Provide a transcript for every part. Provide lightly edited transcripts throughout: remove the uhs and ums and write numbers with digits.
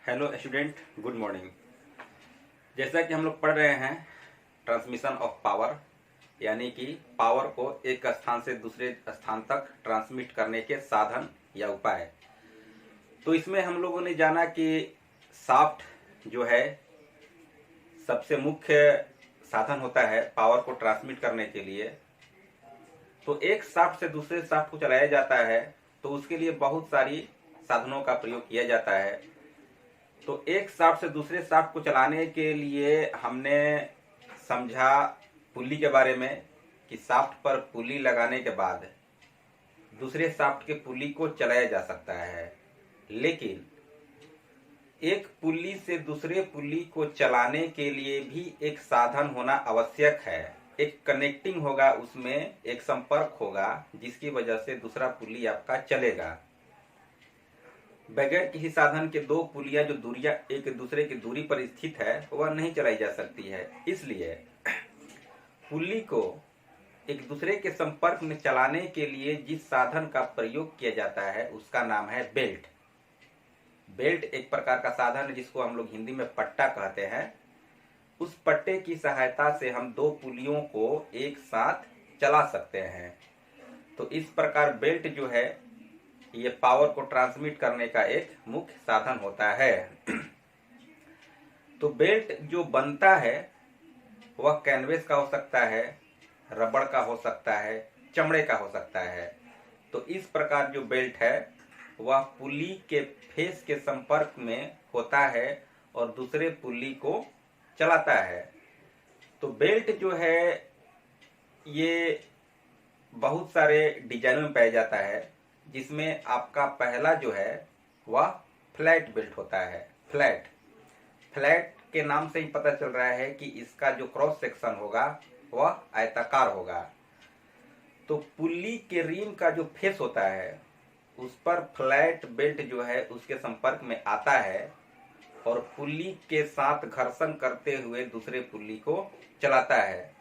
Hello student, good morning. जैसा कि हम लोग पढ़ रहे हैं ट्रांसमिशन ऑफ पावर, यानी कि पावर को एक स्थान से दूसरे स्थान तक ट्रांसमिट करने के साधन या उपाय। तो इसमें हम लोगों ने जाना कि शाफ्ट जो है सबसे मुख्य साधन होता है पावर को ट्रांसमिट करने के लिए। तो एक शाफ्ट से दूसरे शाफ्ट को चलाया जाता है तो उसके लिए बहुत सारी साधनों का प्रयोग किया जाता है। तो एक शाफ्ट से दूसरे शाफ्ट को चलाने के लिए हमने समझा पुल्ली के बारे में कि शाफ्ट पर पुल्ली लगाने के बाद दूसरे शाफ्ट के पुल्ली को चलाया जा सकता है, लेकिन एक पुल्ली से दूसरे पुल्ली को चलाने के लिए भी एक साधन होना आवश्यक है। एक कनेक्टिंग होगा, उसमें एक संपर्क होगा जिसकी वजह से दूसरा पुल्ली आपका चलेगा। बगैर किसी साधन के दो पुलियां जो दूरियां एक दूसरे की दूरी पर स्थित है वह नहीं चलाई जा सकती है। इसलिए पुल्ली को एक दूसरे के संपर्क में चलाने के लिए जिस साधन का प्रयोग किया जाता है उसका नाम है बेल्ट। बेल्ट एक प्रकार का साधन है जिसको हम लोग हिंदी में पट्टा कहते हैं। उस पट्टे की सहायता से हम दो पुलियों को एक साथ चला सकते हैं। तो इस प्रकार बेल्ट जो है ये पावर को ट्रांसमिट करने का एक मुख्य साधन होता है। तो बेल्ट जो बनता है वह कैनवेस का हो सकता है, रबड़ का हो सकता है, चमड़े का हो सकता है। तो इस प्रकार जो बेल्ट है वह पुल्ली के फेस के संपर्क में होता है और दूसरे पुल्ली को चलाता है। तो बेल्ट जो है ये बहुत सारे डिजाइनों में पाया जाता है, जिसमें आपका पहला जो है वह फ्लैट बेल्ट होता है। फ्लैट के नाम से ही पता चल रहा है कि इसका जो क्रॉस सेक्शन होगा वह आयताकार होगा। तो पुल्ली के रिम का जो फेस होता है उस पर फ्लैट बेल्ट जो है उसके संपर्क में आता है और पुल्ली के साथ घर्षण करते हुए दूसरे पुल्ली को चलाता है।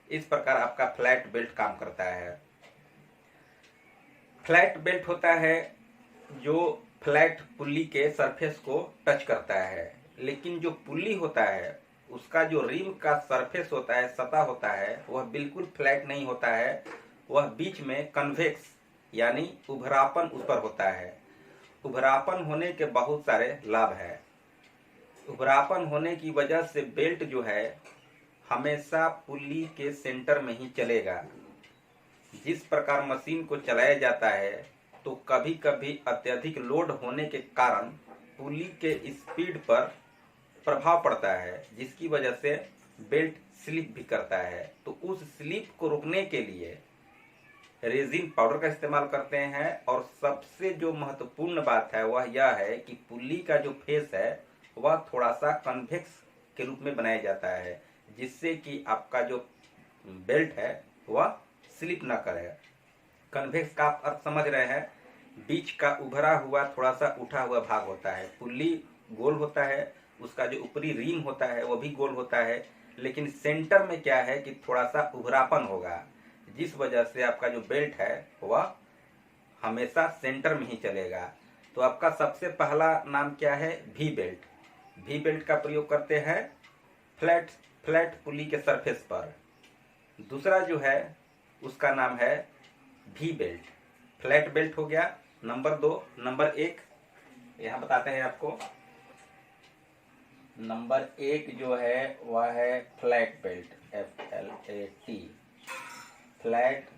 इस प्रकार आपका फ्लैट बेल्ट काम करता है। फ्लैट बेल्ट होता है जो फ्लैट पुल्ली के सरफेस को टच करता है, लेकिन जो पुल्ली होता है उसका जो रिम का सरफेस होता है, सतह होता है, वह बिल्कुल फ्लैट नहीं होता है। वह बीच में कन्वेक्स यानी उभरापन उस पर होता है। उभरापन होने के बहुत सारे लाभ हैं। उभरापन होने की वजह से बेल्ट जो है हमेशा पुल्ली के सेंटर में ही चलेगा। जिस प्रकार मशीन को चलाया जाता है तो कभी कभी अत्यधिक लोड होने के कारण पुल्ली के स्पीड पर प्रभाव पड़ता है, जिसकी वजह से बेल्ट स्लिप भी करता है। तो उस स्लिप को रोकने के लिए रेजिन पाउडर का इस्तेमाल करते हैं। और सबसे जो महत्वपूर्ण बात है वह यह है कि पुल्ली का जो फेस है वह थोड़ा सा कन्वेक्स के रूप में बनाया जाता है, जिससे कि आपका जो बेल्ट है वह स्लिप ना करे। कन्वेक्स का आप अर्थ समझ रहे हैं, बीच का उभरा हुआ थोड़ा सा उठा हुआ भाग होता है। पुल्ली गोल होता है, उसका जो ऊपरी रिम होता है वह भी गोल होता है, लेकिन सेंटर में क्या है कि थोड़ा सा उभरापन होगा, जिस वजह से आपका जो बेल्ट है वह हमेशा सेंटर में ही चलेगा। तो आपका सबसे पहला नाम क्या है? We belt. वी बेल्ट का प्रयोग करते हैं फ्लैट पुल्ली के सरफेस पर। दूसरा जो है उसका नाम है वी बेल्ट। फ्लैट बेल्ट हो गया नंबर 2। नंबर 1 यहाँ बताते हैं आपको। नंबर 1 जो है वह है flat belt, FLAT, flat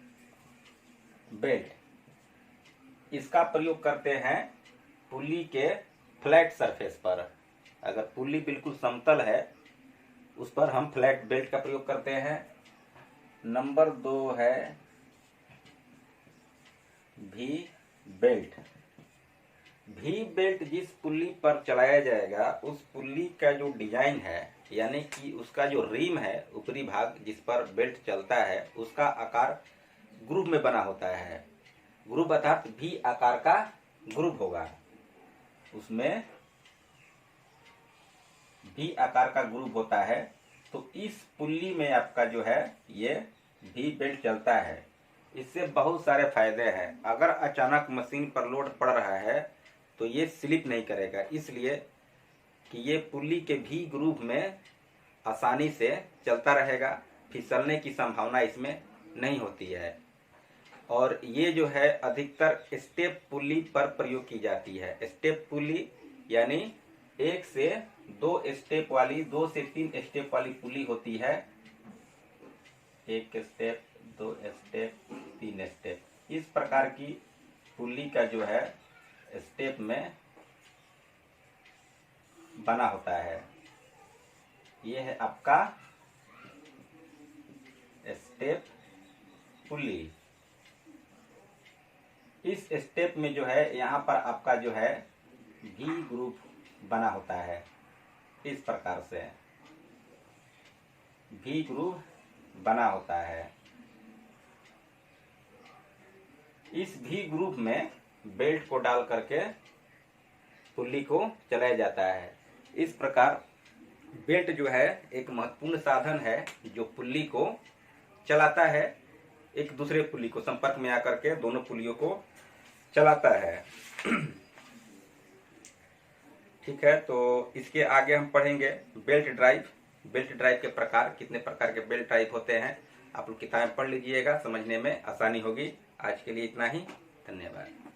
belt. इसका प्रयोग करते हैं पुल्ली के फ्लैट सरफेस पर। अगर पुल्ली बिल्कुल समतल है उस पर हम फ्लैट बेल्ट का प्रयोग करते हैं। नंबर 2 है वी बेल्ट। वी बेल्ट जिस पुल्ली पर चलाया जाएगा उस पुल्ली का जो डिजाइन है, यानी कि उसका जो रिम है, ऊपरी भाग जिस पर बेल्ट चलता है, उसका आकार ग्रुप में बना होता है। ग्रुप अर्थात वी आकार का ग्रुप होगा, उसमें वी आकार का ग्रुप होता है। तो इस पुल्ली में आपका जो है ये वी बेल्ट चलता है। इससे बहुत सारे फायदे हैं। अगर अचानक मशीन पर लोड पड़ रहा है तो ये स्लिप नहीं करेगा, इसलिए कि ये पुल्ली के भी ग्रुप में आसानी से चलता रहेगा, फिसलने की संभावना इसमें नहीं होती है। और ये जो है अधिकतर स्टेप पुल्ली पर प्रयोग की जाती है। स्टेप पुल्ली यानी 1 से 2 स्टेप वाली, 2 से 3 स्टेप वाली पुल्ली होती है। 1 स्टेप, 2 स्टेप, 3 स्टेप, इस प्रकार की पुल्ली का जो है स्टेप में बना होता है। ये है आपका स्टेप पुल्ली। इस स्टेप में जो है यहाँ पर आपका जो है भी ग्रुप बना होता है। इस प्रकार से भी ग्रुप बना होता है। इस भी ग्रुप में बेल्ट को डाल करके पुल्ली को चलाया जाता है। इस प्रकार बेल्ट जो है एक महत्वपूर्ण साधन है जो पुल्ली को चलाता है, एक दूसरे पुल्ली को संपर्क में आकर के दोनों पुल्लियों को चलाता है। ठीक है, तो इसके आगे हम पढ़ेंगे बेल्ट ड्राइव। बेल्ट ड्राइव के प्रकार, कितने प्रकार के बेल्ट ड्राइव होते हैं, आप लोग किताबें पढ़ लीजिएगा, समझने में आसानी होगी। आज के लिए इतना ही, धन्यवाद।